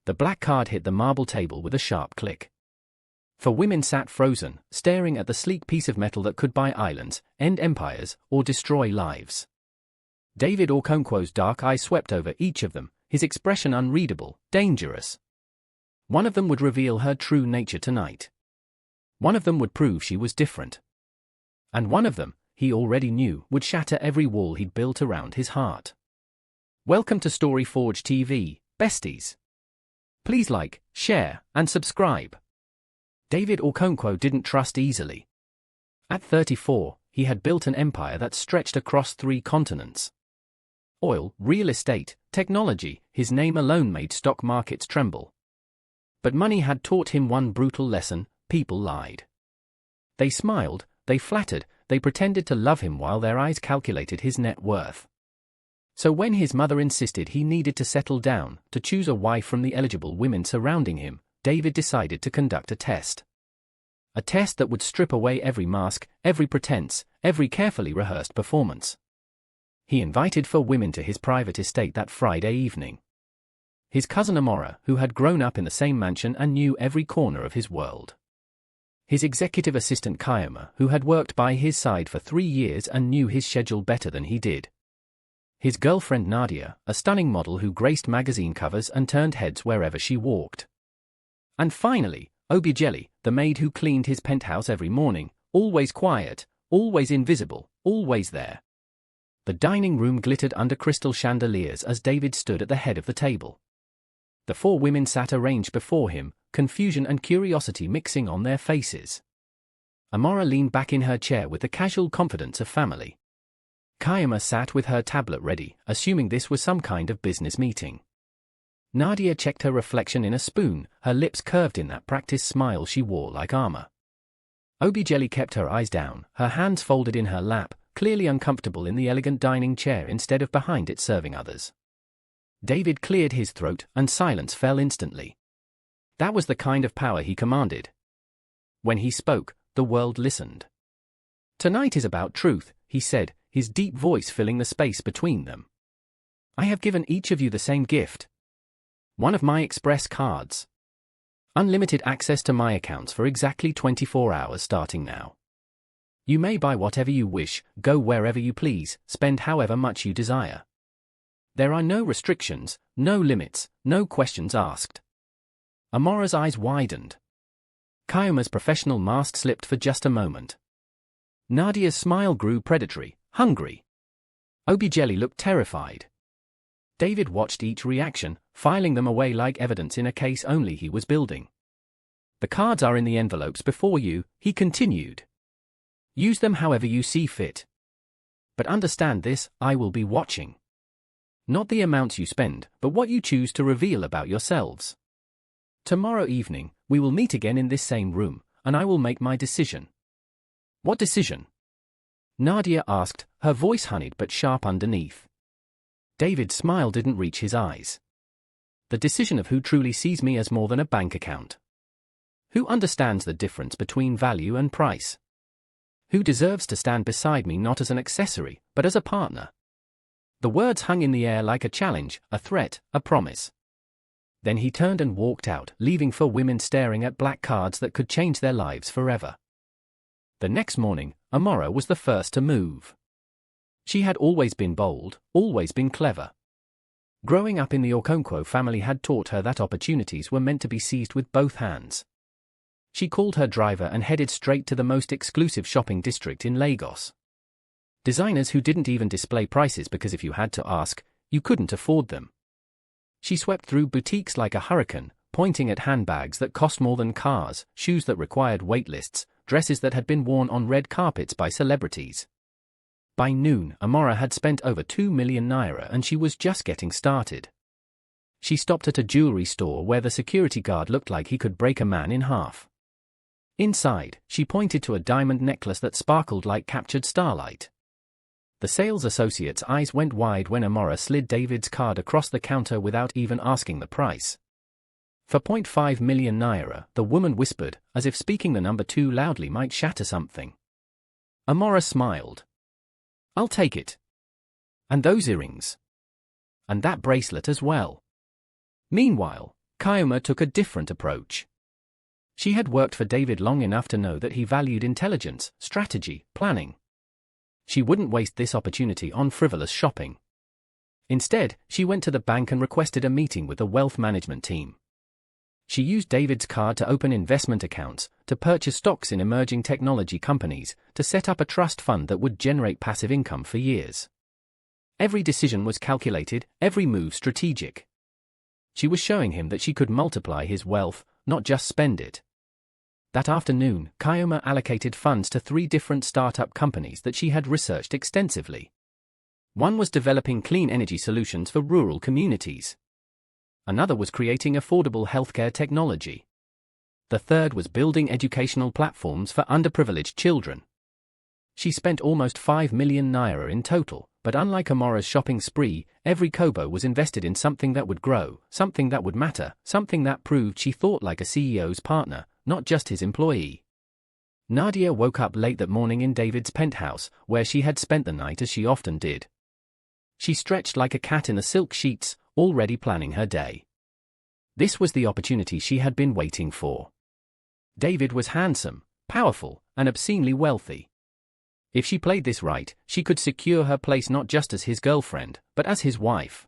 The black card hit the marble table with a sharp click. For women sat frozen, staring at the sleek piece of metal that could buy islands, end empires, or destroy lives. David Okonkwo's dark eyes swept over each of them, his expression unreadable, dangerous. One of them would reveal her true nature tonight. One of them would prove she was different. And one of them, he already knew, would shatter every wall he'd built around his heart. Welcome to Storyforge TV, besties. Please like, share, and subscribe. David Okonkwo didn't trust easily. At 34, he had built an empire that stretched across 3 continents. Oil, real estate, technology, his name alone made stock markets tremble. But money had taught him one brutal lesson: people lied. They smiled, they flattered, they pretended to love him while their eyes calculated his net worth. So when his mother insisted he needed to settle down, to choose a wife from the eligible women surrounding him, David decided to conduct a test. A test that would strip away every mask, every pretense, every carefully rehearsed performance. He invited 4 women to his private estate that Friday evening. His cousin Amora, who had grown up in the same mansion and knew every corner of his world. His executive assistant Kayama, who had worked by his side for 3 years and knew his schedule better than he did. His girlfriend Nadia, a stunning model who graced magazine covers and turned heads wherever she walked. And finally, Obijelli, the maid who cleaned his penthouse every morning, always quiet, always invisible, always there. The dining room glittered under crystal chandeliers as David stood at the head of the table. The 4 women sat arranged before him, confusion and curiosity mixing on their faces. Amora leaned back in her chair with the casual confidence of family. Kayama sat with her tablet ready, assuming this was some kind of business meeting. Nadia checked her reflection in a spoon, her lips curved in that practiced smile she wore like armor. Obijelli kept her eyes down, her hands folded in her lap, clearly uncomfortable in the elegant dining chair instead of behind it serving others. David cleared his throat, and silence fell instantly. That was the kind of power he commanded. When he spoke, the world listened. "Tonight is about truth," he said, his deep voice filling the space between them. "I have given each of you the same gift. One of my express cards. Unlimited access to my accounts for exactly 24 hours starting now. You may buy whatever you wish, go wherever you please, spend however much you desire. There are no restrictions, no limits, no questions asked." Amora's eyes widened. Kayama's professional mask slipped for just a moment. Nadia's smile grew predatory, hungry. Obijelli looked terrified. David watched each reaction, filing them away like evidence in a case only he was building. "The cards are in the envelopes before you," he continued. "Use them however you see fit. But understand this, I will be watching. Not the amounts you spend, but what you choose to reveal about yourselves. Tomorrow evening, we will meet again in this same room, and I will make my decision." "What decision?" Nadia asked, her voice honeyed but sharp underneath. David's smile didn't reach his eyes. "The decision of who truly sees me as more than a bank account. Who understands the difference between value and price. Who deserves to stand beside me not as an accessory, but as a partner." The words hung in the air like a challenge, a threat, a promise. Then he turned and walked out, leaving 4 women staring at black cards that could change their lives forever. The next morning, Amora was the first to move. She had always been bold, always been clever. Growing up in the Okonkwo family had taught her that opportunities were meant to be seized with both hands. She called her driver and headed straight to the most exclusive shopping district in Lagos. Designers who didn't even display prices because if you had to ask, you couldn't afford them. She swept through boutiques like a hurricane, pointing at handbags that cost more than cars, shoes that required waitlists, dresses that had been worn on red carpets by celebrities. By noon, Amora had spent over 2 million naira and she was just getting started. She stopped at a jewelry store where the security guard looked like he could break a man in half. Inside, she pointed to a diamond necklace that sparkled like captured starlight. The sales associate's eyes went wide when Amora slid David's card across the counter without even asking the price. "For 0.5 million naira, the woman whispered, as if speaking the number too loudly might shatter something. Amora smiled. "I'll take it. And those earrings. And that bracelet as well." Meanwhile, Kayoma took a different approach. She had worked for David long enough to know that he valued intelligence, strategy, planning. She wouldn't waste this opportunity on frivolous shopping. Instead, she went to the bank and requested a meeting with the wealth management team. She used David's card to open investment accounts, to purchase stocks in emerging technology companies, to set up a trust fund that would generate passive income for years. Every decision was calculated, every move strategic. She was showing him that she could multiply his wealth, not just spend it. That afternoon, Kayoma allocated funds to 3 different startup companies that she had researched extensively. One was developing clean energy solutions for rural communities. Another was creating affordable healthcare technology. The third was building educational platforms for underprivileged children. She spent almost 5 million naira in total, but unlike Amora's shopping spree, every kobo was invested in something that would grow, something that would matter, something that proved she thought like a CEO's partner, not just his employee. Nadia woke up late that morning in David's penthouse, where she had spent the night as she often did. She stretched like a cat in the silk sheets, already planning her day. This was the opportunity she had been waiting for. David was handsome, powerful, and obscenely wealthy. If she played this right, she could secure her place not just as his girlfriend, but as his wife.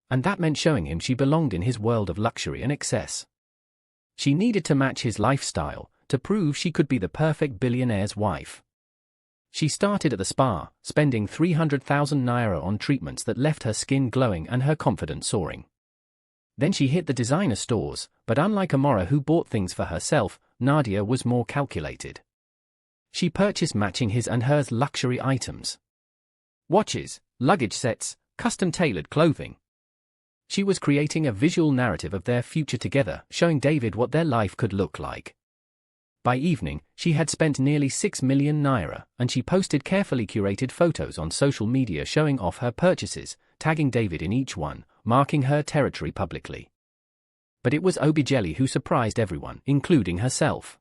And that meant showing him she belonged in his world of luxury and excess. She needed to match his lifestyle, to prove she could be the perfect billionaire's wife. She started at the spa, spending 300,000 naira on treatments that left her skin glowing and her confidence soaring. Then she hit the designer stores, but unlike Amora who bought things for herself, Nadia was more calculated. She purchased matching his and hers luxury items. Watches, luggage sets, custom-tailored clothing. She was creating a visual narrative of their future together, showing David what their life could look like. By evening, she had spent nearly 6 million naira, and she posted carefully curated photos on social media showing off her purchases, tagging David in each one, marking her territory publicly. But it was Obijelli who surprised everyone, including herself.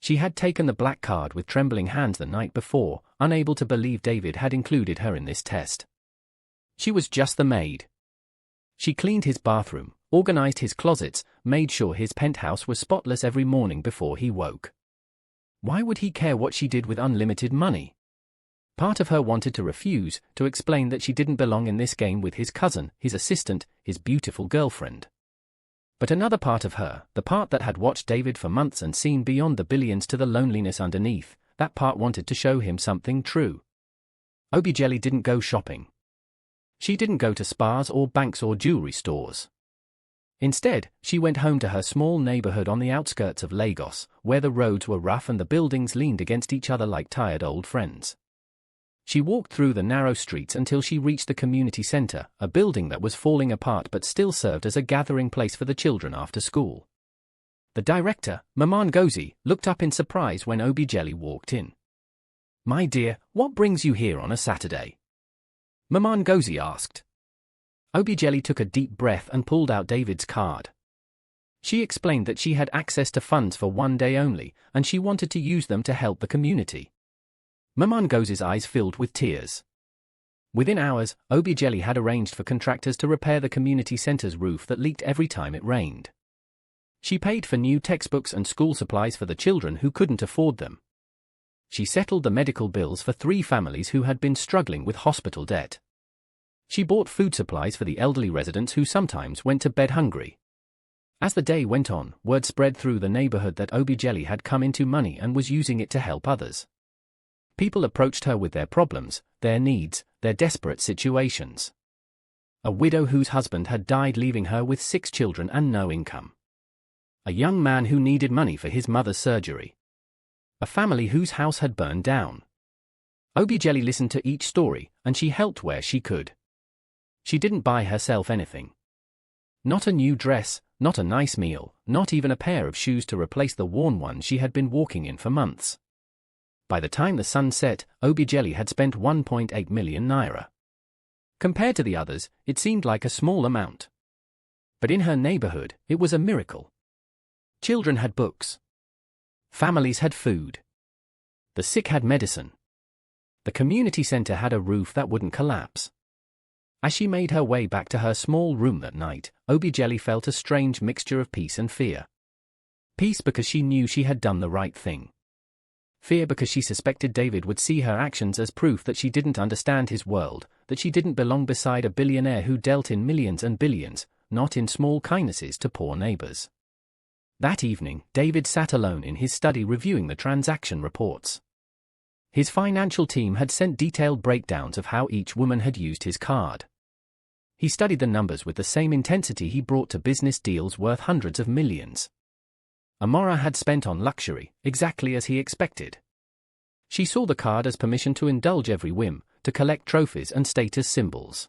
She had taken the black card with trembling hands the night before, unable to believe David had included her in this test. She was just the maid. She cleaned his bathroom, organized his closets, made sure his penthouse was spotless every morning before he woke. Why would he care what she did with unlimited money? Part of her wanted to refuse, to explain that she didn't belong in this game with his cousin, his assistant, his beautiful girlfriend. But another part of her, the part that had watched David for months and seen beyond the billions to the loneliness underneath, that part wanted to show him something true. Obijelli didn't go shopping. She didn't go to spas or banks or jewelry stores. Instead, she went home to her small neighborhood on the outskirts of Lagos, where the roads were rough and the buildings leaned against each other like tired old friends. She walked through the narrow streets until she reached the community center, a building that was falling apart but still served as a gathering place for the children after school. The director, Maman Ngozi, looked up in surprise when Obijelli walked in. "My dear, what brings you here on a Saturday?" Maman Ngozi asked. Obijelli took a deep breath and pulled out David's card. She explained that she had access to funds for one day only, and she wanted to use them to help the community. Maman Ngozi's eyes filled with tears. Within hours, Obijelli had arranged for contractors to repair the community center's roof that leaked every time it rained. She paid for new textbooks and school supplies for the children who couldn't afford them. She settled the medical bills for 3 families who had been struggling with hospital debt. She bought food supplies for the elderly residents who sometimes went to bed hungry. As the day went on, word spread through the neighborhood that Obijelli had come into money and was using it to help others. People approached her with their problems, their needs, their desperate situations. A widow whose husband had died leaving her with 6 children and no income. A young man who needed money for his mother's surgery. A family whose house had burned down. Obijelli listened to each story, and she helped where she could. She didn't buy herself anything. Not a new dress, not a nice meal, not even a pair of shoes to replace the worn ones she had been walking in for months. By the time the sun set, Obijelli had spent 1.8 million naira. Compared to the others, it seemed like a small amount. But in her neighborhood, it was a miracle. Children had books. Families had food. The sick had medicine. The community center had a roof that wouldn't collapse. As she made her way back to her small room that night, Obijelli felt a strange mixture of peace and fear. Peace because she knew she had done the right thing. Fear because she suspected David would see her actions as proof that she didn't understand his world, that she didn't belong beside a billionaire who dealt in millions and billions, not in small kindnesses to poor neighbors. That evening, David sat alone in his study reviewing the transaction reports. His financial team had sent detailed breakdowns of how each woman had used his card. He studied the numbers with the same intensity he brought to business deals worth hundreds of millions. Amora had spent on luxury, exactly as he expected. She saw the card as permission to indulge every whim, to collect trophies and status symbols.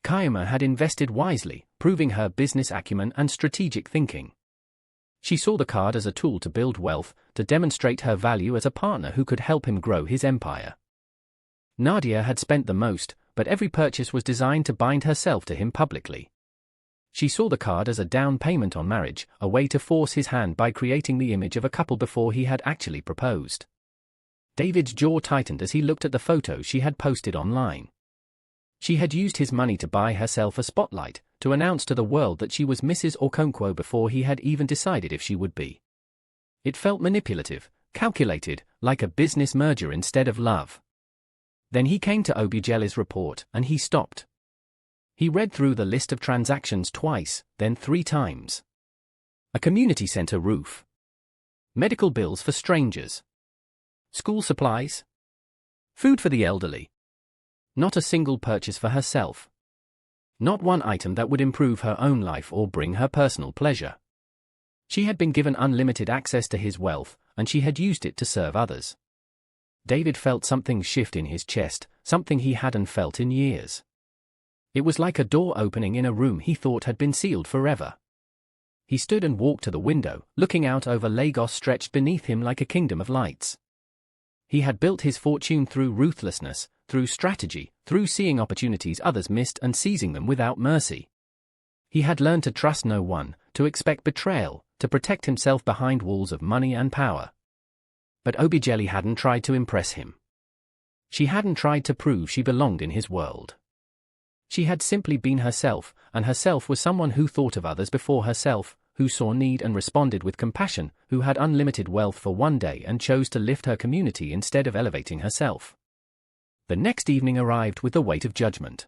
Kayama had invested wisely, proving her business acumen and strategic thinking. She saw the card as a tool to build wealth, to demonstrate her value as a partner who could help him grow his empire. Nadia had spent the most, but every purchase was designed to bind herself to him publicly. She saw the card as a down payment on marriage, a way to force his hand by creating the image of a couple before he had actually proposed. David's jaw tightened as he looked at the photos she had posted online. She had used his money to buy herself a spotlight, to announce to the world that she was Mrs. Okonkwo before he had even decided if she would be. It felt manipulative, calculated, like a business merger instead of love. Then he came to Obijelli's report, and he stopped. He read through the list of transactions twice, then 3 times. A community center roof. Medical bills for strangers. School supplies. Food for the elderly. Not a single purchase for herself. Not one item that would improve her own life or bring her personal pleasure. She had been given unlimited access to his wealth, and she had used it to serve others. David felt something shift in his chest, something he hadn't felt in years. It was like a door opening in a room he thought had been sealed forever. He stood and walked to the window, looking out over Lagos stretched beneath him like a kingdom of lights. He had built his fortune through ruthlessness, through strategy, through seeing opportunities others missed and seizing them without mercy. He had learned to trust no one, to expect betrayal, to protect himself behind walls of money and power. But Obijelli hadn't tried to impress him. She hadn't tried to prove she belonged in his world. She had simply been herself, and herself was someone who thought of others before herself, who saw need and responded with compassion, who had unlimited wealth for one day and chose to lift her community instead of elevating herself. The next evening arrived with the weight of judgment.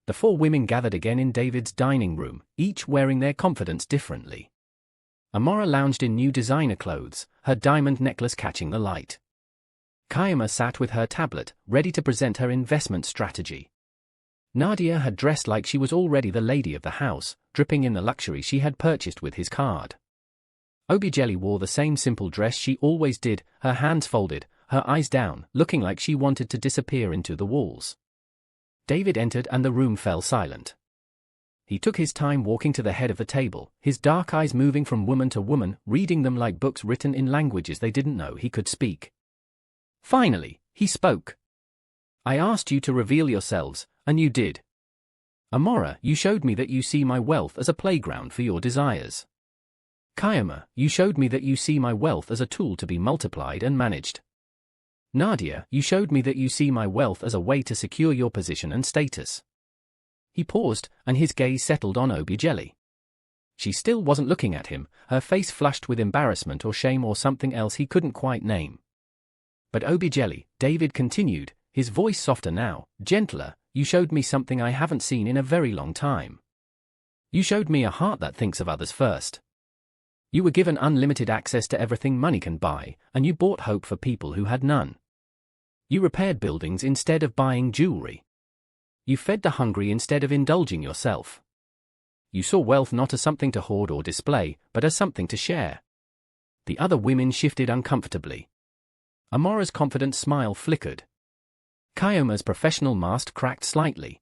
The 4 women gathered again in David's dining room, each wearing their confidence differently. Amora lounged in new designer clothes, her diamond necklace catching the light. Kayama sat with her tablet, ready to present her investment strategy. Nadia had dressed like she was already the lady of the house, dripping in the luxury she had purchased with his card. Obijelli wore the same simple dress she always did, her hands folded, her eyes down, looking like she wanted to disappear into the walls. David entered and the room fell silent. He took his time walking to the head of the table, his dark eyes moving from woman to woman, reading them like books written in languages they didn't know he could speak. Finally, he spoke. "I asked you to reveal yourselves, and you did. Amora, you showed me that you see my wealth as a playground for your desires. Kayama, you showed me that you see my wealth as a tool to be multiplied and managed. Nadia, you showed me that you see my wealth as a way to secure your position and status." He paused, and his gaze settled on Obijelli. She still wasn't looking at him, her face flushed with embarrassment or shame or something else he couldn't quite name. "But Obijelli," David continued, his voice softer now, gentler, "you showed me something I haven't seen in a very long time. You showed me a heart that thinks of others first. You were given unlimited access to everything money can buy, and you bought hope for people who had none. You repaired buildings instead of buying jewelry. You fed the hungry instead of indulging yourself. You saw wealth not as something to hoard or display, but as something to share." The other women shifted uncomfortably. Amora's confident smile flickered. Kayama's professional mask cracked slightly.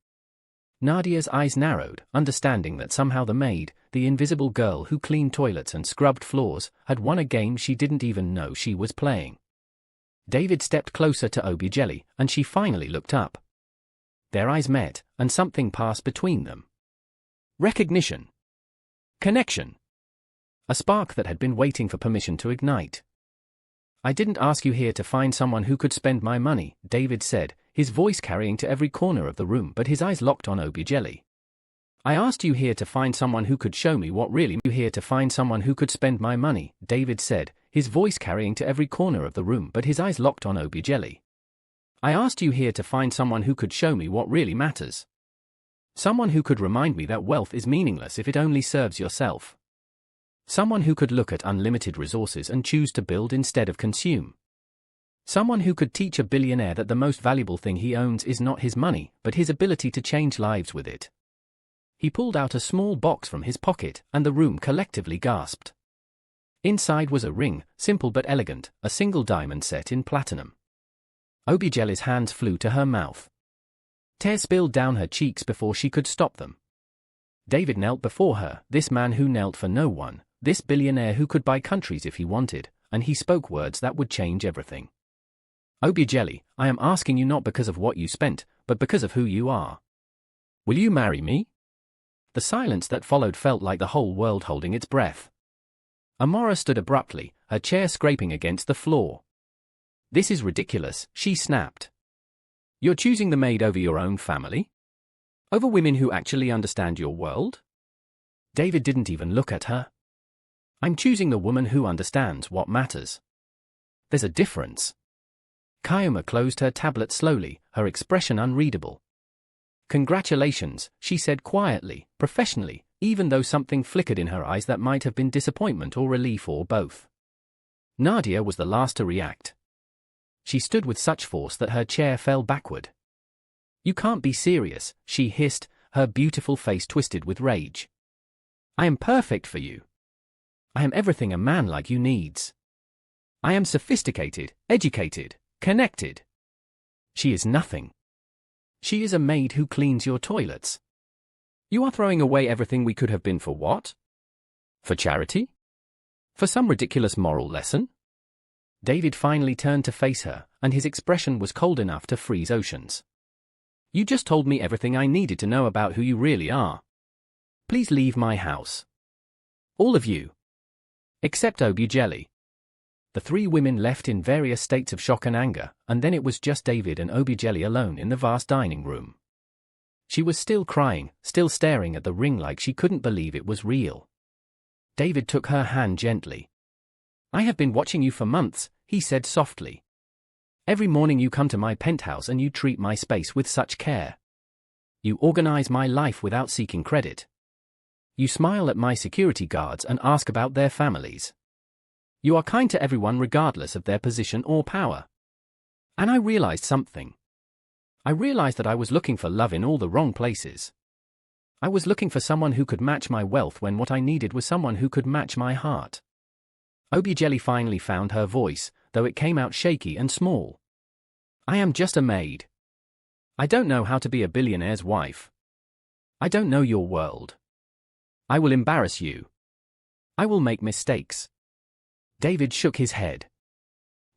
Nadia's eyes narrowed, understanding that somehow the maid, the invisible girl who cleaned toilets and scrubbed floors, had won a game she didn't even know she was playing. David stepped closer to Obijelli, and she finally looked up. Their eyes met, and something passed between them. Recognition. Connection. A spark that had been waiting for permission to ignite. I didn't ask you here to find someone who could spend my money, David said, his voice carrying to every corner of the room but his eyes locked on Obiageli. I asked you here to find someone who could show me what really you here to find someone who could spend my money, David said, his voice carrying to every corner of the room but his eyes locked on Obiageli. I asked you here to find someone who could show me what really matters. Someone who could remind me that wealth is meaningless if it only serves yourself. Someone who could look at unlimited resources and choose to build instead of consume. Someone who could teach a billionaire that the most valuable thing he owns is not his money, but his ability to change lives with it. He pulled out a small box from his pocket, and the room collectively gasped. Inside was a ring, simple but elegant, a single diamond set in platinum. Obiageli's hands flew to her mouth. Tears spilled down her cheeks before she could stop them. David knelt before her, this man who knelt for no one, this billionaire who could buy countries if he wanted, and he spoke words that would change everything. Obiageli, I am asking you not because of what you spent, but because of who you are. Will you marry me? The silence that followed felt like the whole world holding its breath. Amora stood abruptly, her chair scraping against the floor. This is ridiculous, she snapped. You're choosing the maid over your own family? Over women who actually understand your world? David didn't even look at her. I'm choosing the woman who understands what matters. There's a difference. Kayoma closed her tablet slowly, her expression unreadable. Congratulations, she said quietly, professionally, even though something flickered in her eyes that might have been disappointment or relief or both. Nadia was the last to react. She stood with such force that her chair fell backward. You can't be serious, she hissed, her beautiful face twisted with rage. I am perfect for you. I am everything a man like you needs. I am sophisticated, educated, connected. She is nothing. She is a maid who cleans your toilets. You are throwing away everything we could have been for what? For charity? For some ridiculous moral lesson? David finally turned to face her, and his expression was cold enough to freeze oceans. You just told me everything I needed to know about who you really are. Please leave my house. All of you. Except Obiageli. The three women left in various states of shock and anger, and then it was just David and Obiageli alone in the vast dining room. She was still crying, still staring at the ring like she couldn't believe it was real. David took her hand gently. I have been watching you for months, he said softly. Every morning you come to my penthouse and you treat my space with such care. You organize my life without seeking credit. You smile at my security guards and ask about their families. You are kind to everyone regardless of their position or power. And I realized something. I realized that I was looking for love in all the wrong places. I was looking for someone who could match my wealth when what I needed was someone who could match my heart. Obiageli finally found her voice, though it came out shaky and small. I am just a maid. I don't know how to be a billionaire's wife. I don't know your world. I will embarrass you. I will make mistakes. David shook his head.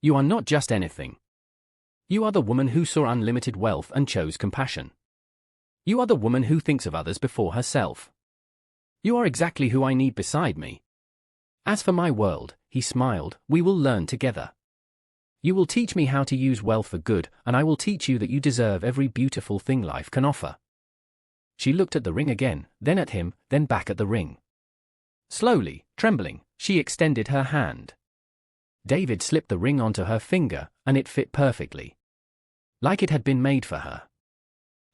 You are not just anything. You are the woman who saw unlimited wealth and chose compassion. You are the woman who thinks of others before herself. You are exactly who I need beside me. As for my world, he smiled, we will learn together. You will teach me how to use wealth for good, and I will teach you that you deserve every beautiful thing life can offer. She looked at the ring again, then at him, then back at the ring. Slowly, trembling, she extended her hand. David slipped the ring onto her finger, and it fit perfectly. Like it had been made for her.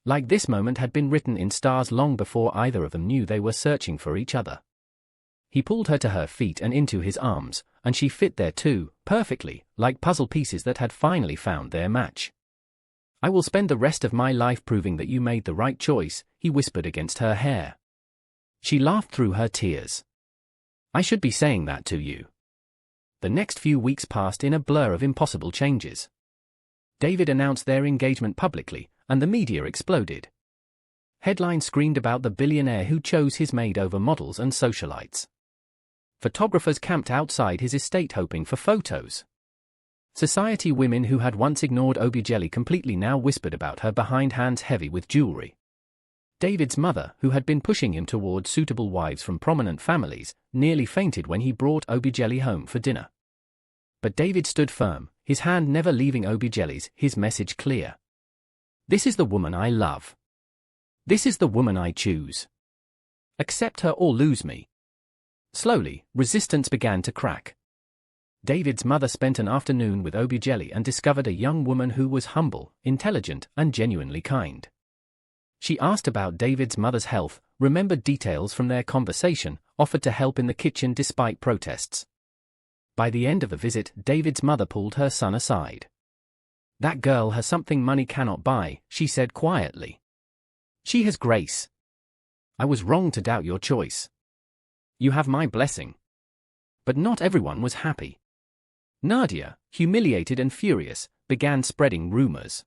Like this moment had been written in stars long before either of them knew they were searching for each other. He pulled her to her feet and into his arms, and she fit there too, perfectly, like puzzle pieces that had finally found their match. I will spend the rest of my life proving that you made the right choice, he whispered against her hair. She laughed through her tears. I should be saying that to you. The next few weeks passed in a blur of impossible changes. David announced their engagement publicly, and the media exploded. Headlines screamed about the billionaire who chose his maid over models and socialites. Photographers camped outside his estate hoping for photos. Society women who had once ignored Obiageli completely now whispered about her behind hands heavy with jewelry. David's mother, who had been pushing him toward suitable wives from prominent families, nearly fainted when he brought Obiageli home for dinner. But David stood firm, his hand never leaving Obijelli's, his message clear. This is the woman I love. This is the woman I choose. Accept her or lose me. Slowly, resistance began to crack. David's mother spent an afternoon with Obijelli and discovered a young woman who was humble, intelligent, and genuinely kind. She asked about David's mother's health, remembered details from their conversation, offered to help in the kitchen despite protests. By the end of the visit, David's mother pulled her son aside. That girl has something money cannot buy, she said quietly. She has grace. I was wrong to doubt your choice. You have my blessing. But not everyone was happy. Nadia, humiliated and furious, began spreading rumors.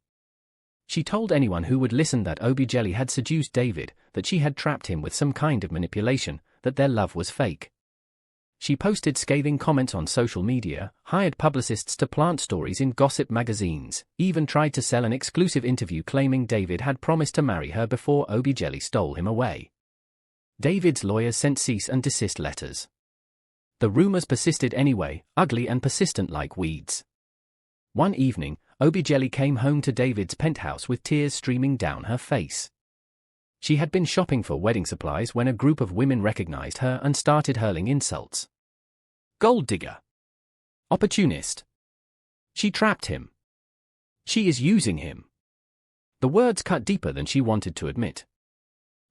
She told anyone who would listen that Obijelli had seduced David, that she had trapped him with some kind of manipulation, that their love was fake. She posted scathing comments on social media, hired publicists to plant stories in gossip magazines, even tried to sell an exclusive interview claiming David had promised to marry her before Obijelli stole him away. David's lawyers sent cease and desist letters. The rumors persisted anyway, ugly and persistent like weeds. One evening, Obijelli came home to David's penthouse with tears streaming down her face. She had been shopping for wedding supplies when a group of women recognized her and started hurling insults. Gold digger. Opportunist. She trapped him. She is using him. The words cut deeper than she wanted to admit.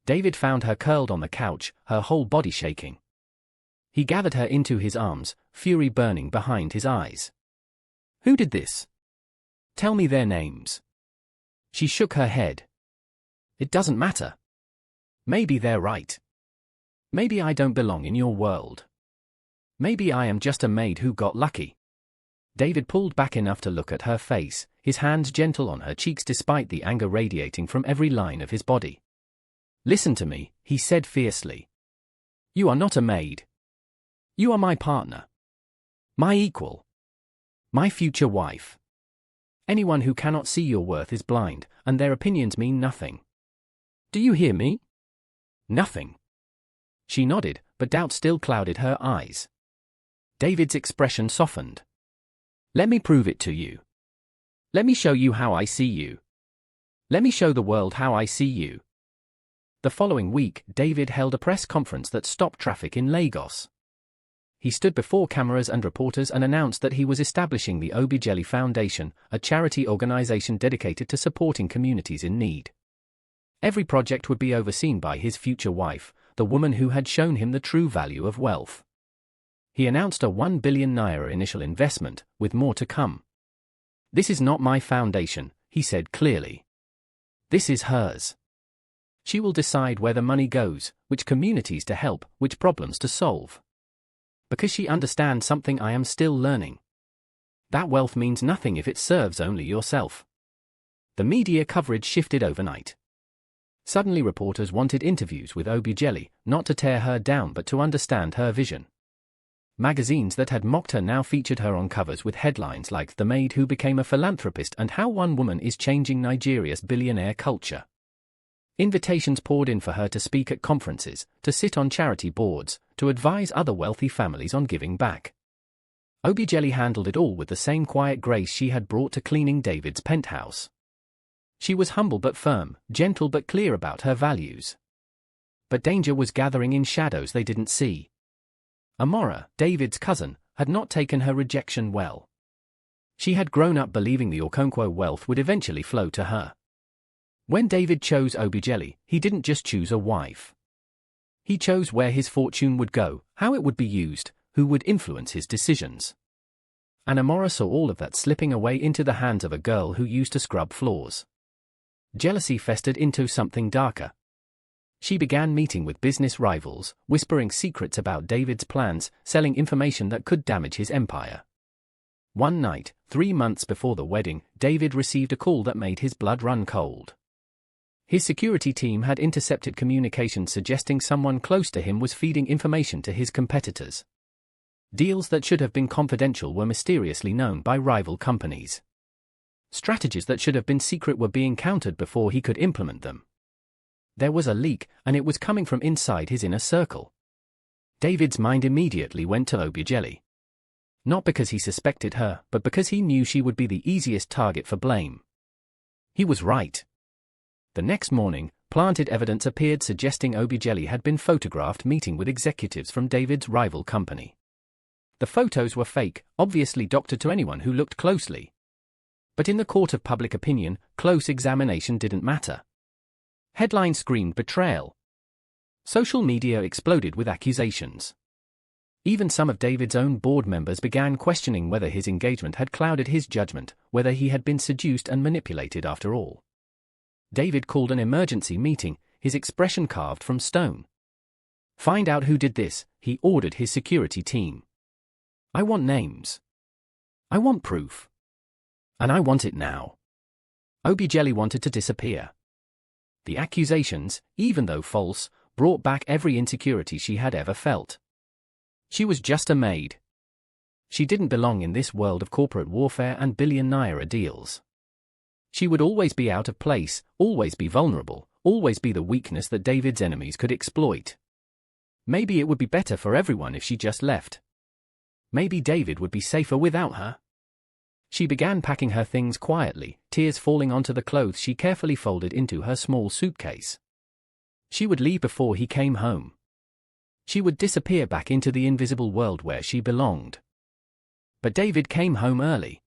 David found her curled on the couch, her whole body shaking. He gathered her into his arms, fury burning behind his eyes. Who did this? Tell me their names. She shook her head. It doesn't matter. Maybe they're right. Maybe I don't belong in your world. Maybe I am just a maid who got lucky. David pulled back enough to look at her face, his hands gentle on her cheeks despite the anger radiating from every line of his body. Listen to me, he said fiercely. You are not a maid. You are my partner. My equal. My future wife. Anyone who cannot see your worth is blind, and their opinions mean nothing. Do you hear me? Nothing. She nodded, but doubt still clouded her eyes. David's expression softened. Let me prove it to you. Let me show you how I see you. Let me show the world how I see you. The following week, David held a press conference that stopped traffic in Lagos. He stood before cameras and reporters and announced that he was establishing the Obijelli Foundation, a charity organization dedicated to supporting communities in need. Every project would be overseen by his future wife, the woman who had shown him the true value of wealth. He announced a 1 billion naira initial investment, with more to come. This is not my foundation, he said clearly. This is hers. She will decide where the money goes, which communities to help, which problems to solve. Because she understands something I am still learning. That wealth means nothing if it serves only yourself. The media coverage shifted overnight. Suddenly reporters wanted interviews with Obijelli, not to tear her down but to understand her vision. Magazines that had mocked her now featured her on covers with headlines like "The Maid Who Became a Philanthropist" and "How One Woman is Changing Nigeria's Billionaire Culture." Invitations poured in for her to speak at conferences, to sit on charity boards, to advise other wealthy families on giving back. Obijelli handled it all with the same quiet grace she had brought to cleaning David's penthouse. She was humble but firm, gentle but clear about her values. But danger was gathering in shadows they didn't see. Amora, David's cousin, had not taken her rejection well. She had grown up believing the Okonkwo wealth would eventually flow to her. When David chose Obijelli, he didn't just choose a wife. He chose where his fortune would go, how it would be used, who would influence his decisions. And Amora saw all of that slipping away into the hands of a girl who used to scrub floors. Jealousy festered into something darker. She began meeting with business rivals, whispering secrets about David's plans, selling information that could damage his empire. One night, 3 months before the wedding, David received a call that made his blood run cold. His security team had intercepted communications suggesting someone close to him was feeding information to his competitors. Deals that should have been confidential were mysteriously known by rival companies. Strategies that should have been secret were being countered before he could implement them. There was a leak, and it was coming from inside his inner circle. David's mind immediately went to Obijelli. Not because he suspected her, but because he knew she would be the easiest target for blame. He was right. The next morning, planted evidence appeared suggesting Obijelli had been photographed meeting with executives from David's rival company. The photos were fake, obviously doctored to anyone who looked closely. But in the court of public opinion, close examination didn't matter. Headlines screamed betrayal. Social media exploded with accusations. Even some of David's own board members began questioning whether his engagement had clouded his judgment, whether he had been seduced and manipulated after all. David called an emergency meeting, his expression carved from stone. "Find out who did this," he ordered his security team. "I want names. I want proof. And I want it now." Obijelli wanted to disappear. The accusations, even though false, brought back every insecurity she had ever felt. She was just a maid. She didn't belong in this world of corporate warfare and billionaire deals. She would always be out of place, always be vulnerable, always be the weakness that David's enemies could exploit. Maybe it would be better for everyone if she just left. Maybe David would be safer without her. She began packing her things quietly, tears falling onto the clothes she carefully folded into her small suitcase. She would leave before he came home. She would disappear back into the invisible world where she belonged. But David came home early.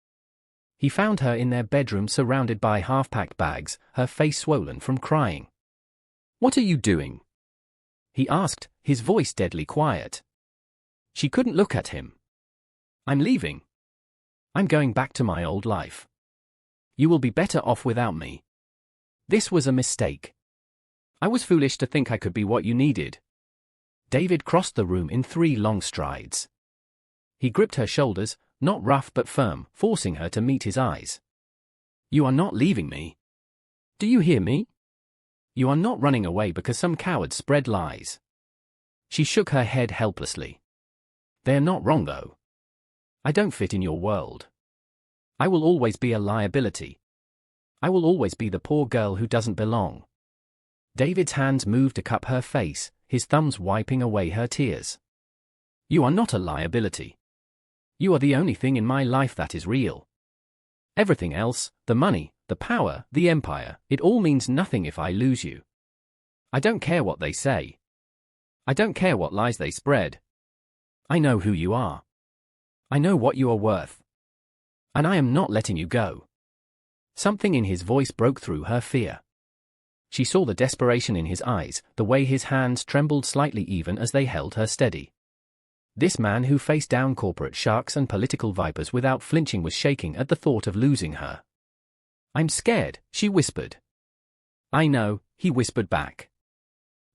He found her in their bedroom surrounded by half-packed bags, her face swollen from crying. "What are you doing?" he asked, his voice deadly quiet. She couldn't look at him. "I'm leaving. I'm going back to my old life. You will be better off without me. This was a mistake. I was foolish to think I could be what you needed." David crossed the room in 3 long strides. He gripped her shoulders, not rough but firm, forcing her to meet his eyes. "You are not leaving me. Do you hear me? You are not running away because some coward spread lies." She shook her head helplessly. "They're not wrong though. I don't fit in your world. I will always be a liability. I will always be the poor girl who doesn't belong." David's hands moved to cup her face, his thumbs wiping away her tears. "You are not a liability. You are the only thing in my life that is real. Everything else, the money, the power, the empire, it all means nothing if I lose you. I don't care what they say. I don't care what lies they spread. I know who you are. I know what you are worth. And I am not letting you go." Something in his voice broke through her fear. She saw the desperation in his eyes, the way his hands trembled slightly even as they held her steady. This man who faced down corporate sharks and political vipers without flinching was shaking at the thought of losing her. "I'm scared," she whispered. "I know," he whispered back.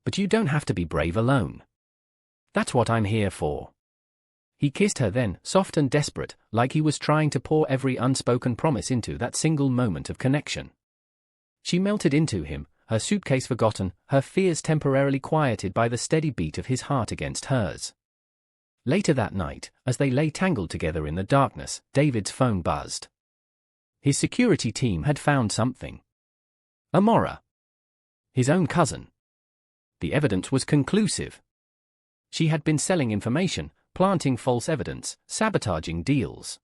"But you don't have to be brave alone. That's what I'm here for." He kissed her then, soft and desperate, like he was trying to pour every unspoken promise into that single moment of connection. She melted into him, her suitcase forgotten, her fears temporarily quieted by the steady beat of his heart against hers. Later that night, as they lay tangled together in the darkness, David's phone buzzed. His security team had found something. Amora. His own cousin. The evidence was conclusive. She had been selling information, planting false evidence, sabotaging deals.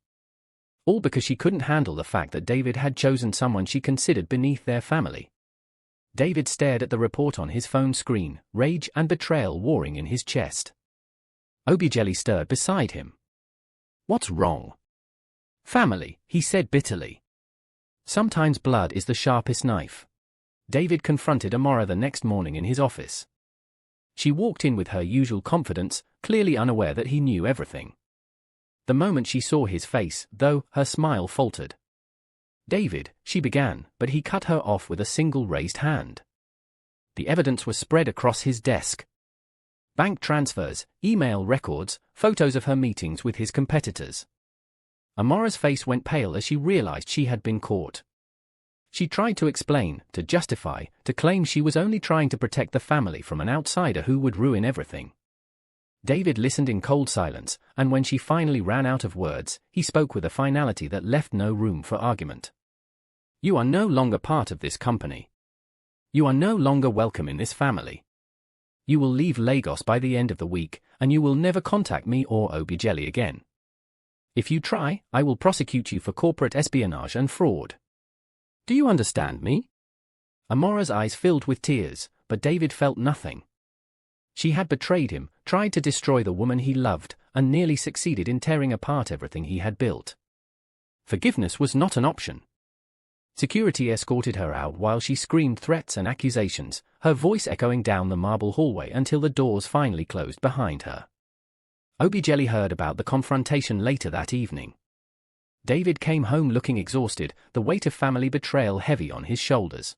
All because she couldn't handle the fact that David had chosen someone she considered beneath their family. David stared at the report on his phone screen, rage and betrayal warring in his chest. Obijelli stirred beside him. "What's wrong?" "Family," he said bitterly. "Sometimes blood is the sharpest knife." David confronted Amora the next morning in his office. She walked in with her usual confidence, clearly unaware that he knew everything. The moment she saw his face, though, her smile faltered. "David," she began, but he cut her off with a single raised hand. The evidence was spread across his desk. Bank transfers, email records, photos of her meetings with his competitors. Amora's face went pale as she realized she had been caught. She tried to explain, to justify, to claim she was only trying to protect the family from an outsider who would ruin everything. David listened in cold silence, and when she finally ran out of words, he spoke with a finality that left no room for argument. "You are no longer part of this company. You are no longer welcome in this family. You will leave Lagos by the end of the week, and you will never contact me or Obijelli again. If you try, I will prosecute you for corporate espionage and fraud. Do you understand me? Amora's eyes filled with tears, but David felt nothing. She had betrayed him, tried to destroy the woman he loved, and nearly succeeded in tearing apart everything he had built. Forgiveness was not an option. Security escorted her out while she screamed threats and accusations, her voice echoing down the marble hallway until the doors finally closed behind her. Obijelli heard about the confrontation later that evening. David came home looking exhausted, the weight of family betrayal heavy on his shoulders.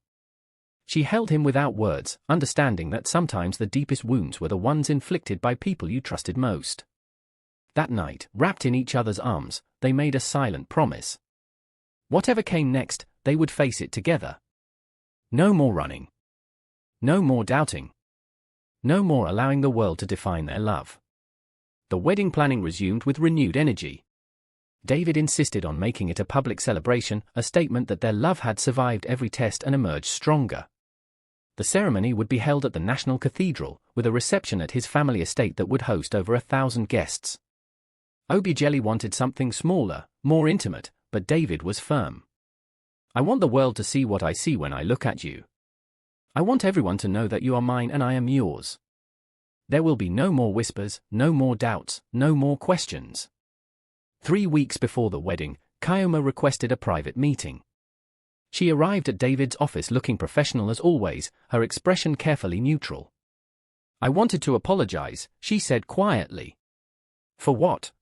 She held him without words, understanding that sometimes the deepest wounds were the ones inflicted by people you trusted most. That night, wrapped in each other's arms, they made a silent promise. Whatever came next, they would face it together. No more running. No more doubting. No more allowing the world to define their love. The wedding planning resumed with renewed energy. David insisted on making it a public celebration, a statement that their love had survived every test and emerged stronger. The ceremony would be held at the National Cathedral, with a reception at his family estate that would host over 1,000 guests. Obijelli wanted something smaller, more intimate, but David was firm. I want the world to see what I see when I look at you. I want everyone to know that you are mine and I am yours. There will be no more whispers, no more doubts, no more questions. 3 weeks before the wedding, Kyoma requested a private meeting. She arrived at David's office looking professional as always, her expression carefully neutral. I wanted to apologize, she said quietly. For what?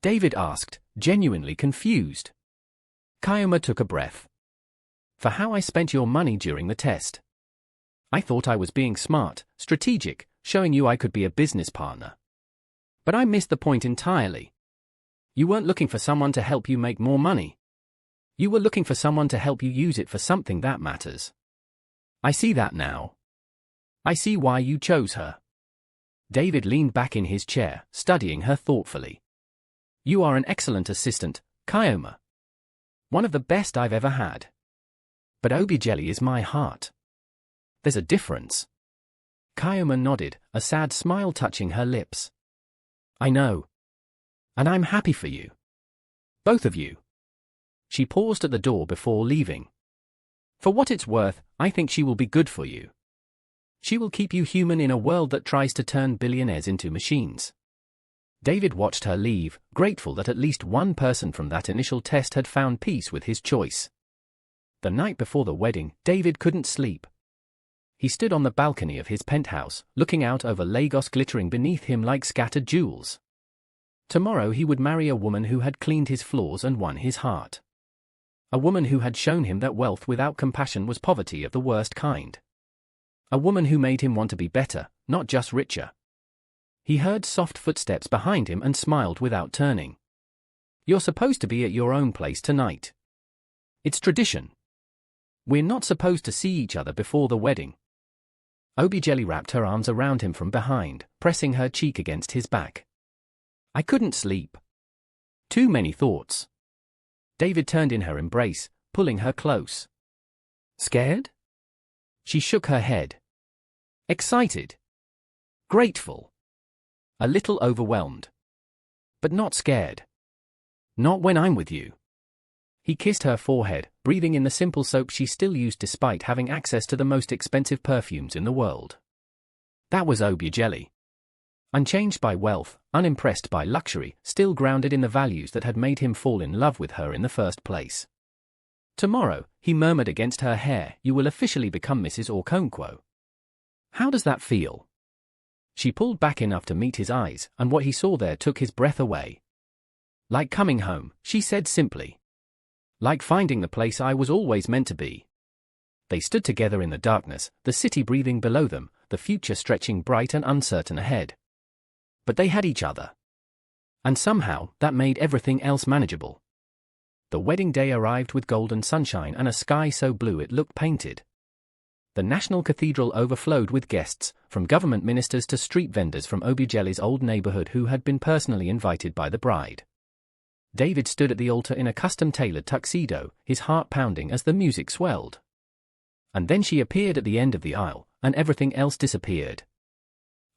David asked, genuinely confused. Kyoma took a breath. For how I spent your money during the test. I thought I was being smart, strategic, showing you I could be a business partner. But I missed the point entirely. You weren't looking for someone to help you make more money. You were looking for someone to help you use it for something that matters. I see that now. I see why you chose her. David leaned back in his chair, studying her thoughtfully. You are an excellent assistant, Kyoma. One of the best I've ever had. But Obijelli is my heart. There's a difference. Kyoma nodded, a sad smile touching her lips. I know. And I'm happy for you. Both of you. She paused at the door before leaving. For what it's worth, I think she will be good for you. She will keep you human in a world that tries to turn billionaires into machines. David watched her leave, grateful that at least one person from that initial test had found peace with his choice. The night before the wedding, David couldn't sleep. He stood on the balcony of his penthouse, looking out over Lagos glittering beneath him like scattered jewels. Tomorrow he would marry a woman who had cleaned his flaws and won his heart. A woman who had shown him that wealth without compassion was poverty of the worst kind. A woman who made him want to be better, not just richer. He heard soft footsteps behind him and smiled without turning. You're supposed to be at your own place tonight. It's tradition. We're not supposed to see each other before the wedding. Obijelli wrapped her arms around him from behind, pressing her cheek against his back. I couldn't sleep. Too many thoughts. David turned in her embrace, pulling her close. Scared? She shook her head. Excited. Grateful. A little overwhelmed. But not scared. Not when I'm with you. He kissed her forehead, breathing in the simple soap she still used despite having access to the most expensive perfumes in the world. That was Obijelli. Unchanged by wealth, unimpressed by luxury, still grounded in the values that had made him fall in love with her in the first place. Tomorrow, he murmured against her hair, you will officially become Mrs. Okonkwo. How does that feel? She pulled back enough to meet his eyes, and what he saw there took his breath away. Like coming home, she said simply. Like finding the place I was always meant to be. They stood together in the darkness, the city breathing below them, the future stretching bright and uncertain ahead. But they had each other. And somehow, that made everything else manageable. The wedding day arrived with golden sunshine and a sky so blue it looked painted. The National Cathedral overflowed with guests, from government ministers to street vendors from Obijelli's old neighborhood who had been personally invited by the bride. David stood at the altar in a custom-tailored tuxedo, his heart pounding as the music swelled. And then she appeared at the end of the aisle, and everything else disappeared.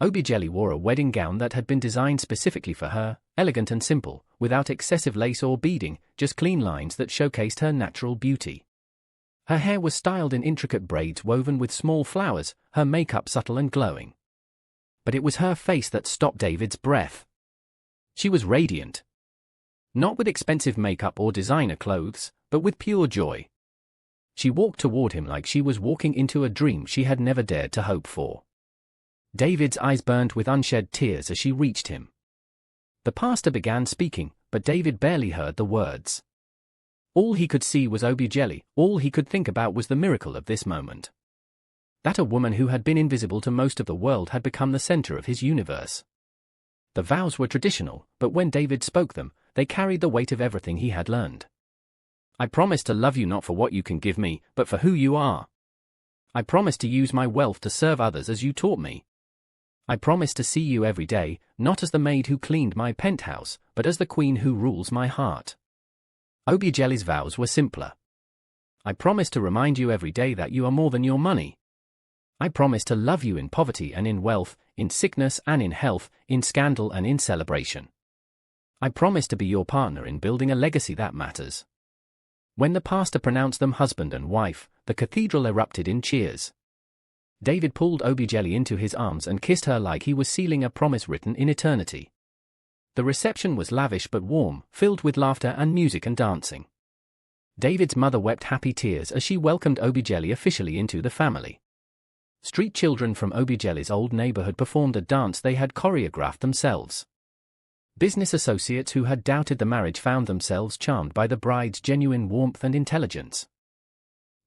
Obijelli wore a wedding gown that had been designed specifically for her, elegant and simple, without excessive lace or beading, just clean lines that showcased her natural beauty. Her hair was styled in intricate braids woven with small flowers, her makeup subtle and glowing. But it was her face that stopped David's breath. She was radiant. Not with expensive makeup or designer clothes, but with pure joy. She walked toward him like she was walking into a dream she had never dared to hope for. David's eyes burned with unshed tears as she reached him. The pastor began speaking, but David barely heard the words. All he could see was Obiageli, all he could think about was the miracle of this moment. That a woman who had been invisible to most of the world had become the center of his universe. The vows were traditional, but when David spoke them, they carried the weight of everything he had learned. I promise to love you not for what you can give me, but for who you are. I promise to use my wealth to serve others as you taught me. I promise to see you every day, not as the maid who cleaned my penthouse, but as the queen who rules my heart. Obiageli's vows were simpler. I promise to remind you every day that you are more than your money. I promise to love you in poverty and in wealth, in sickness and in health, in scandal and in celebration. I promise to be your partner in building a legacy that matters. When the pastor pronounced them husband and wife, the cathedral erupted in cheers. David pulled Obiageli into his arms and kissed her like he was sealing a promise written in eternity. The reception was lavish but warm, filled with laughter and music and dancing. David's mother wept happy tears as she welcomed Obiageli officially into the family. Street children from Obiageli's old neighborhood performed a dance they had choreographed themselves. Business associates who had doubted the marriage found themselves charmed by the bride's genuine warmth and intelligence.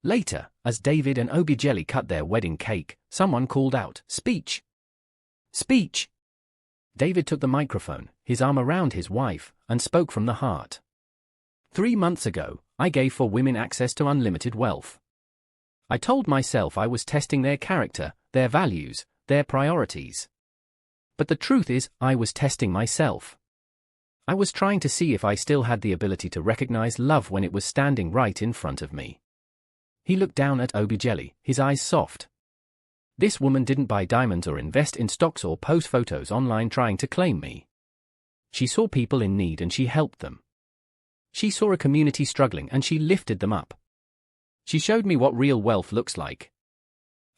Later, as David and Obiageli cut their wedding cake, someone called out, "Speech! Speech!" David took the microphone, his arm around his wife, and spoke from the heart. 3 months ago, I gave for women access to unlimited wealth. I told myself I was testing their character, their values, their priorities. But the truth is, I was testing myself. I was trying to see if I still had the ability to recognize love when it was standing right in front of me. He looked down at Obiageli, his eyes soft. This woman didn't buy diamonds or invest in stocks or post photos online trying to claim me. She saw people in need and she helped them. She saw a community struggling and she lifted them up. She showed me what real wealth looks like.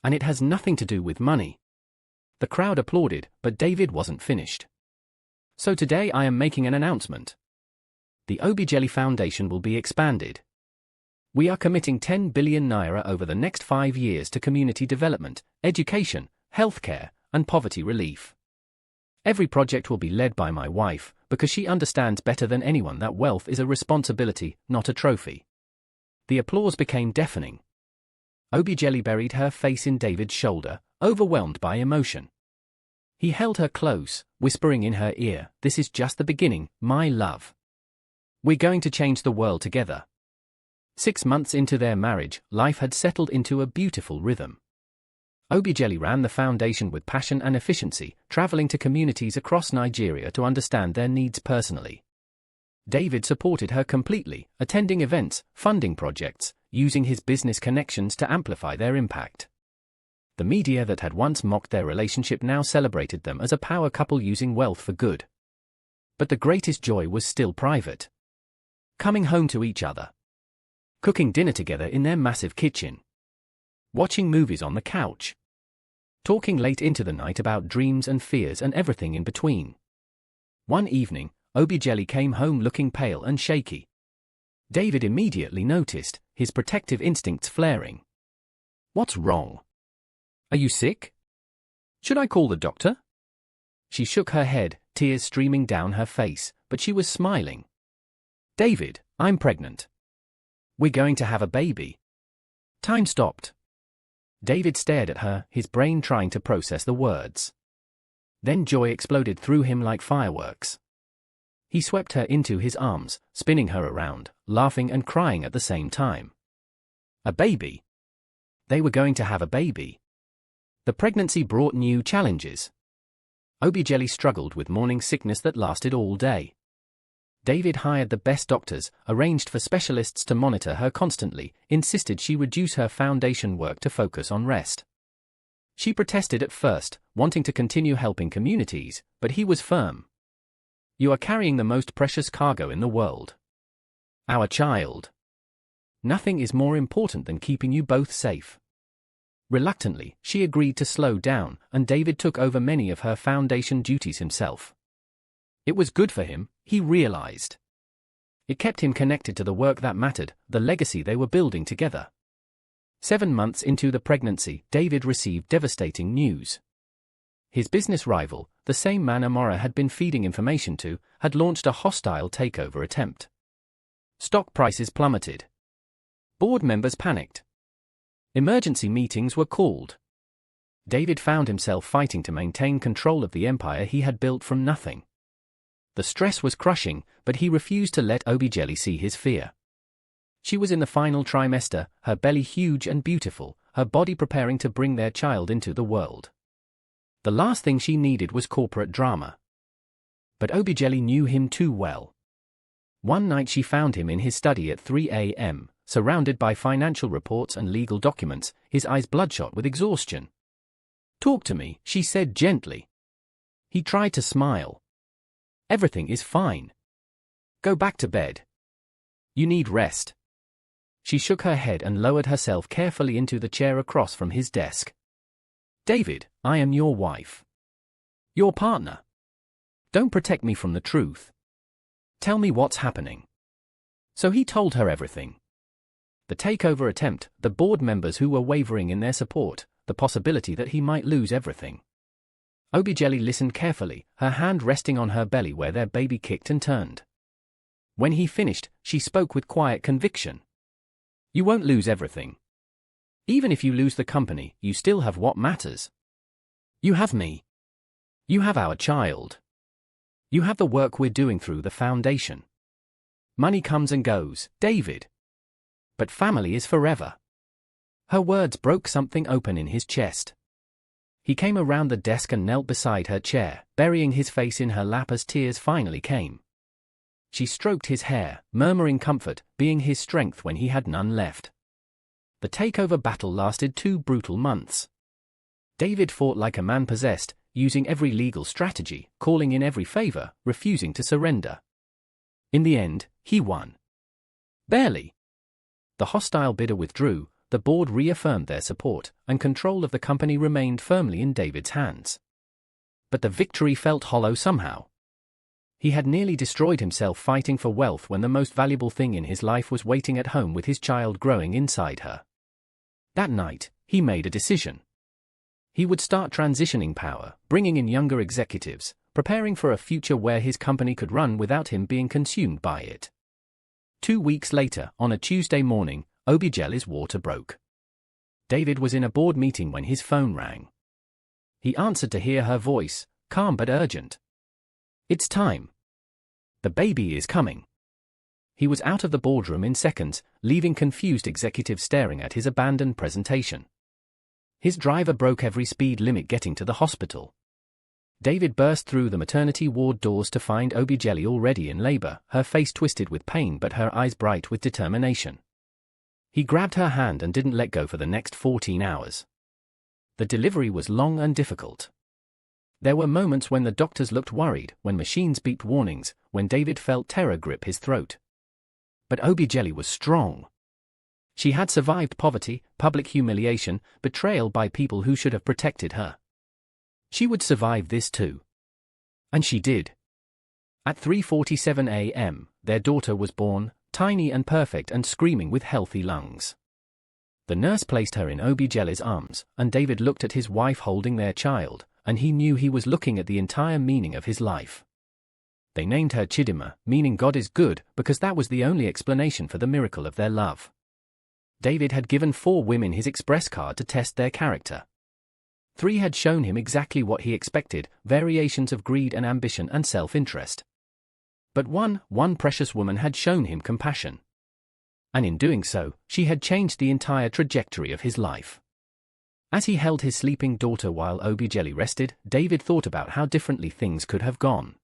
And it has nothing to do with money. The crowd applauded, but David wasn't finished. So today I am making an announcement. The Obiageli Foundation will be expanded. We are committing 10 billion naira over the next 5 years to community development, education, healthcare, and poverty relief. Every project will be led by my wife, because she understands better than anyone that wealth is a responsibility, not a trophy. The applause became deafening. Obiageli buried her face in David's shoulder, overwhelmed by emotion. He held her close, whispering in her ear, "This is just the beginning, my love. We're going to change the world together." 6 months into their marriage, life had settled into a beautiful rhythm. Obiageli ran the foundation with passion and efficiency, traveling to communities across Nigeria to understand their needs personally. David supported her completely, attending events, funding projects, using his business connections to amplify their impact. The media that had once mocked their relationship now celebrated them as a power couple using wealth for good. But the greatest joy was still private. Coming home to each other. Cooking dinner together in their massive kitchen. Watching movies on the couch. Talking late into the night about dreams and fears and everything in between. One evening, Obiageli came home looking pale and shaky. David immediately noticed, his protective instincts flaring. "What's wrong? Are you sick? Should I call the doctor?" She shook her head, tears streaming down her face, but she was smiling. "David, I'm pregnant. We're going to have a baby." Time stopped. David stared at her, his brain trying to process the words. Then joy exploded through him like fireworks. He swept her into his arms, spinning her around, laughing and crying at the same time. A baby. They were going to have a baby. The pregnancy brought new challenges. Obiageli struggled with morning sickness that lasted all day. David hired the best doctors, arranged for specialists to monitor her constantly, insisted she reduce her foundation work to focus on rest. She protested at first, wanting to continue helping communities, but he was firm. You are carrying the most precious cargo in the world. Our child. Nothing is more important than keeping you both safe. Reluctantly, she agreed to slow down, and David took over many of her foundation duties himself. It was good for him, he realized. It kept him connected to the work that mattered, the legacy they were building together. 7 months into the pregnancy, David received devastating news. His business rival, the same man Amora had been feeding information to, had launched a hostile takeover attempt. Stock prices plummeted. Board members panicked. Emergency meetings were called. David found himself fighting to maintain control of the empire he had built from nothing. The stress was crushing, but he refused to let Obijelli see his fear. She was in the final trimester, her belly huge and beautiful, her body preparing to bring their child into the world. The last thing she needed was corporate drama. But Obijelli knew him too well. One night she found him in his study at 3 a.m., surrounded by financial reports and legal documents, his eyes bloodshot with exhaustion. "Talk to me," she said gently. He tried to smile. "Everything is fine. Go back to bed. You need rest." She shook her head and lowered herself carefully into the chair across from his desk. "David, I am your wife. Your partner. Don't protect me from the truth. Tell me what's happening." So he told her everything. The takeover attempt, the board members who were wavering in their support, the possibility that he might lose everything. Obijelli listened carefully, her hand resting on her belly where their baby kicked and turned. When he finished, she spoke with quiet conviction. "You won't lose everything. Even if you lose the company, you still have what matters. You have me. You have our child. You have the work we're doing through the foundation. Money comes and goes, David. But family is forever." Her words broke something open in his chest. He came around the desk and knelt beside her chair, burying his face in her lap as tears finally came. She stroked his hair, murmuring comfort, being his strength when he had none left. The takeover battle lasted 2 brutal months. David fought like a man possessed, using every legal strategy, calling in every favor, refusing to surrender. In the end, he won. Barely. The hostile bidder withdrew, the board reaffirmed their support, and control of the company remained firmly in David's hands. But the victory felt hollow somehow. He had nearly destroyed himself fighting for wealth when the most valuable thing in his life was waiting at home with his child growing inside her. That night, he made a decision. He would start transitioning power, bringing in younger executives, preparing for a future where his company could run without him being consumed by it. 2 weeks later, on a Tuesday morning, Obijelli's water broke. David was in a board meeting when his phone rang. He answered to hear her voice, calm but urgent. "It's time. The baby is coming." He was out of the boardroom in seconds, leaving confused executives staring at his abandoned presentation. His driver broke every speed limit getting to the hospital. David burst through the maternity ward doors to find Obijelli already in labor, her face twisted with pain but her eyes bright with determination. He grabbed her hand and didn't let go for the next 14 hours. The delivery was long and difficult. There were moments when the doctors looked worried, when machines beeped warnings, when David felt terror grip his throat. But Obijelli was strong. She had survived poverty, public humiliation, betrayal by people who should have protected her. She would survive this too. And she did. At 3:47 a.m., their daughter was born, tiny and perfect and screaming with healthy lungs. The nurse placed her in Obijelli's arms, and David looked at his wife holding their child, and he knew he was looking at the entire meaning of his life. They named her Chidima, meaning God is good, because that was the only explanation for the miracle of their love. David had given 4 women his express card to test their character. 3 had shown him exactly what he expected, variations of greed and ambition and self-interest. But one precious woman had shown him compassion. And in doing so, she had changed the entire trajectory of his life. As he held his sleeping daughter while Obijelli rested, David thought about how differently things could have gone.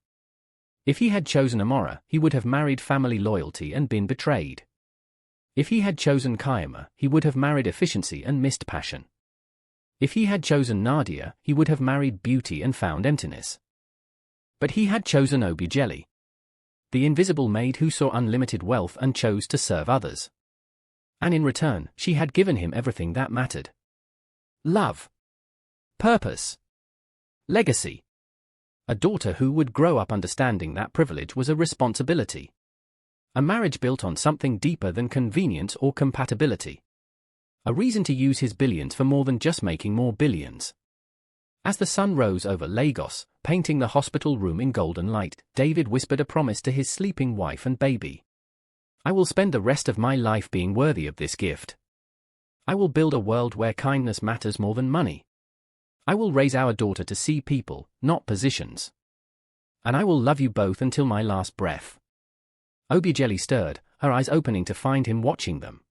If he had chosen Amora, he would have married family loyalty and been betrayed. If he had chosen Kayama, he would have married efficiency and missed passion. If he had chosen Nadia, he would have married beauty and found emptiness. But he had chosen Obijelli, the invisible maid who saw unlimited wealth and chose to serve others. And in return, she had given him everything that mattered. Love. Purpose. Legacy. A daughter who would grow up understanding that privilege was a responsibility. A marriage built on something deeper than convenience or compatibility. A reason to use his billions for more than just making more billions. As the sun rose over Lagos, painting the hospital room in golden light, David whispered a promise to his sleeping wife and baby. I will spend the rest of my life being worthy of this gift. I will build a world where kindness matters more than money. I will raise our daughter to see people, not positions. And I will love you both until my last breath. Obijelli stirred, her eyes opening to find him watching them.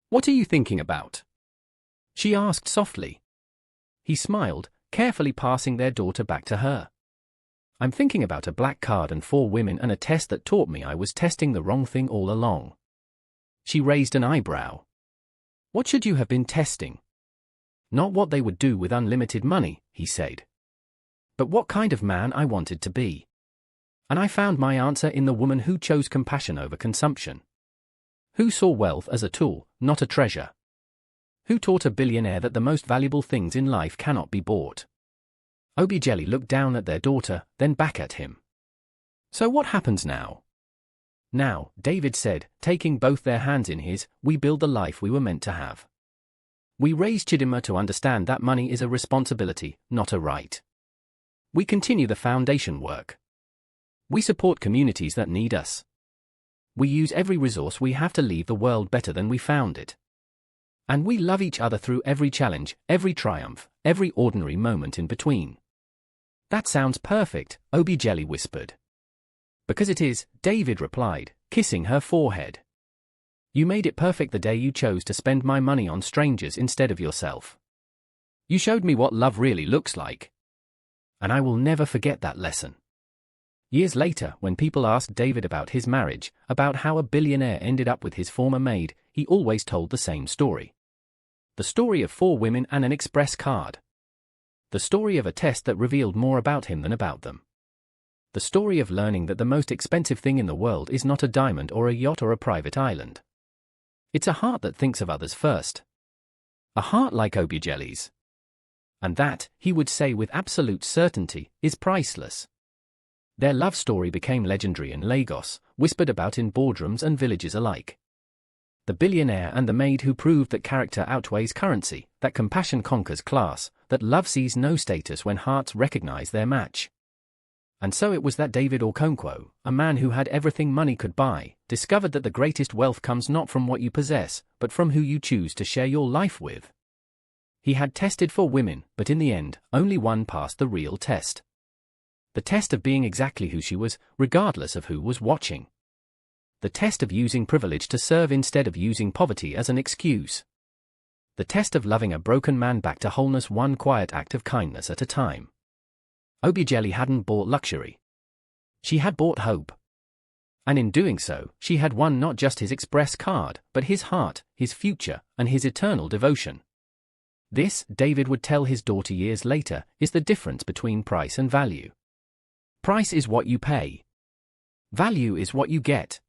What are you thinking about? She asked softly. He smiled, carefully passing their daughter back to her. I'm thinking about a black card and 4 women and a test that taught me I was testing the wrong thing all along. She raised an eyebrow. What should you have been testing? Not what they would do with unlimited money, he said. But what kind of man I wanted to be. And I found my answer in the woman who chose compassion over consumption. Who saw wealth as a tool, not a treasure. Who taught a billionaire that the most valuable things in life cannot be bought. Obijelli looked down at their daughter, then back at him. So what happens now? Now, David said, taking both their hands in his, we build the life we were meant to have. We raise Chidinma to understand that money is a responsibility, not a right. We continue the foundation work. We support communities that need us. We use every resource we have to leave the world better than we found it. And we love each other through every challenge, every triumph, every ordinary moment in between. That sounds perfect, Obijelli whispered. Because it is, David replied, kissing her forehead. You made it perfect the day you chose to spend my money on strangers instead of yourself. You showed me what love really looks like. And I will never forget that lesson. Years later, when people asked David about his marriage, about how a billionaire ended up with his former maid, he always told the same story. The story of 4 women and an express card. The story of a test that revealed more about him than about them. The story of learning that the most expensive thing in the world is not a diamond or a yacht or a private island. It's a heart that thinks of others first. A heart like Obijelli's. And that, he would say with absolute certainty, is priceless. Their love story became legendary in Lagos, whispered about in boardrooms and villages alike. The billionaire and the maid who proved that character outweighs currency, that compassion conquers class, that love sees no status when hearts recognize their match. And so it was that David Okonkwo, a man who had everything money could buy, discovered that the greatest wealth comes not from what you possess, but from who you choose to share your life with. He had tested 4 women, but in the end, only one passed the real test. The test of being exactly who she was, regardless of who was watching. The test of using privilege to serve instead of using poverty as an excuse. The test of loving a broken man back to wholeness, one quiet act of kindness at a time. Obijelli hadn't bought luxury. She had bought hope. And in doing so, she had won not just his express card, but his heart, his future, and his eternal devotion. This, David would tell his daughter years later, is the difference between price and value. Price is what you pay. Value is what you get.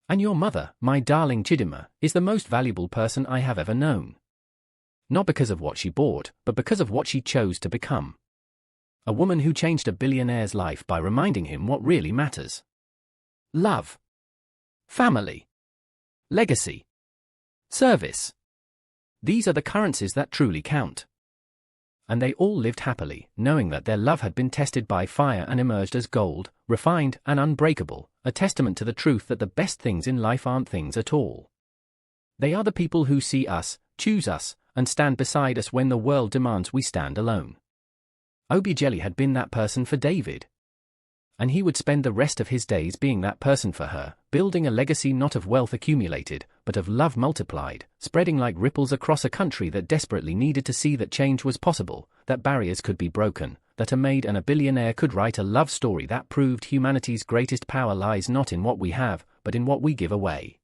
And your mother, my darling Chidinma, is the most valuable person I have ever known. Not because of what she bought, but because of what she chose to become. A woman who changed a billionaire's life by reminding him what really matters. Love. Family. Legacy. Service. These are the currencies that truly count. And they all lived happily, knowing that their love had been tested by fire and emerged as gold, refined and unbreakable, a testament to the truth that the best things in life aren't things at all. They are the people who see us, choose us, and stand beside us when the world demands we stand alone. Obijelli had been that person for David. And he would spend the rest of his days being that person for her, building a legacy not of wealth accumulated, but of love multiplied, spreading like ripples across a country that desperately needed to see that change was possible, that barriers could be broken, that a maid and a billionaire could write a love story that proved humanity's greatest power lies not in what we have, but in what we give away.